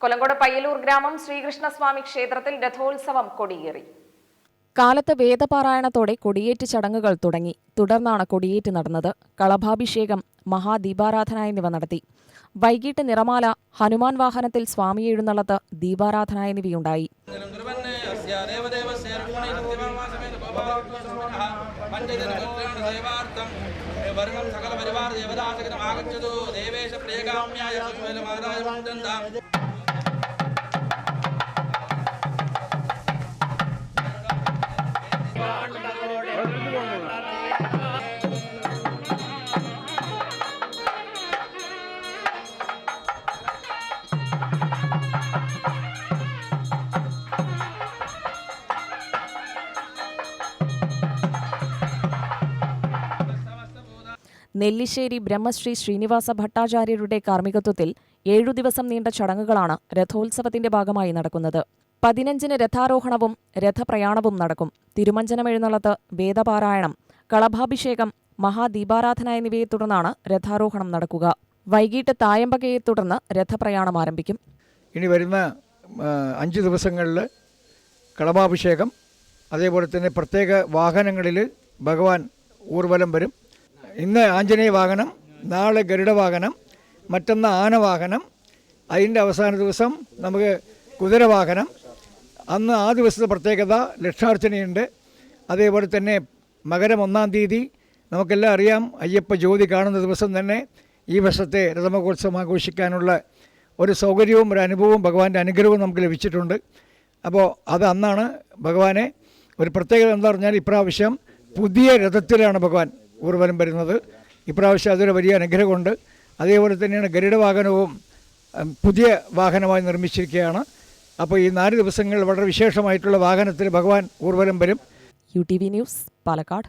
കൊല്ലങ്കോട് പയ്യലൂർ ഗ്രാമം ശ്രീകൃഷ്ണസ്വാമി ക്ഷേത്രത്തിൽ രഥോത്സവം കൊടിയേറി. കാലത്ത് വേദപാരായണത്തോടെ കൊടിയേറ്റ് ചടങ്ങുകൾ തുടങ്ങി. തുടർന്നാണ് കൊടിയേറ്റ് നടന്നത്. കളഭാഭിഷേകം, മഹാദീപാരാധന എന്നിവ നടത്തി. വൈകിട്ട് നിറമാല, ഹനുമാൻ വാഹനത്തിൽ സ്വാമിയെ എഴുന്നള്ളത്ത്, ദീപാരാധന എന്നിവയുണ്ടായി. നെല്ലിശ്ശേരി ബ്രഹ്മശ്രീ ശ്രീനിവാസ ഭട്ടാചാര്യരുടെ കാർമ്മികത്വത്തിൽ 7 ദിവസം നീണ്ട ചടങ്ങുകളാണ് രഥോത്സവത്തിന്റെ ഭാഗമായി നടക്കുന്നത്. 15-ന് രഥാരോഹണവും രഥപ്രയാണവും നടക്കും. തിരുമഞ്ജനം എഴുന്നള്ളത്ത്, വേദപാരായണം, കളഭാഭിഷേകം, മഹാദീപാരാധന എന്നിവയെ തുടർന്നാണ് രഥാരോഹണം നടക്കുക. വൈകിട്ട് തായമ്പകയെ തുടർന്ന് രഥപ്രയാണം ആരംഭിക്കും. ഇനി വരുന്ന 5 ദിവസങ്ങളിൽ കളഭാഭിഷേകം, അതേപോലെ തന്നെ പ്രത്യേക വാഹനങ്ങളിൽ ഭഗവാൻ ഊർവലം വരും. ഇന്ന് ആഞ്ജനേയ വാഹനം, നാളെ ഗരുഡവാഹനം, മറ്റൊന്ന് ആനവാഹനം, അതിൻ്റെ അവസാന ദിവസം നമുക്ക് കുതിരവാഹനം. അന്ന് ആ ദിവസത്തെ പ്രത്യേകത ലക്ഷാർച്ചനയുണ്ട്. അതേപോലെ തന്നെ മകരം 1-ാം തീയതി നമുക്കെല്ലാം അറിയാം, അയ്യപ്പ ജ്യോതി കാണുന്ന ദിവസം തന്നെ ഈ വർഷത്തെ രഥമഹോത്സവം ആഘോഷിക്കാനുള്ള ഒരു സൗകര്യവും ഒരു അനുഭവവും ഭഗവാന്റെ അനുഗ്രഹവും നമുക്ക് ലഭിച്ചിട്ടുണ്ട്. അപ്പോൾ അത് അന്നാണ് ഭഗവാനെ ഒരു പ്രത്യേകത എന്താ പറഞ്ഞാൽ, ഇപ്രാവശ്യം പുതിയ രഥത്തിലാണ് ഭഗവാൻ ഊർവലം വരുന്നത്. ഇപ്രാവശ്യം അതൊരു വലിയ അനുഗ്രഹമുണ്ട്. അതേപോലെ തന്നെയാണ് ഗരുഡവാഹനവും പുതിയ വാഹനമായി നിർമ്മിച്ചിരിക്കുകയാണ്. അപ്പോൾ ഈ 4 ദിവസങ്ങൾ വളരെ വിശേഷമായിട്ടുള്ള വാഹനത്തിൽ ഭഗവാൻ ഊർവലം വരും. UTV news, Palakkad.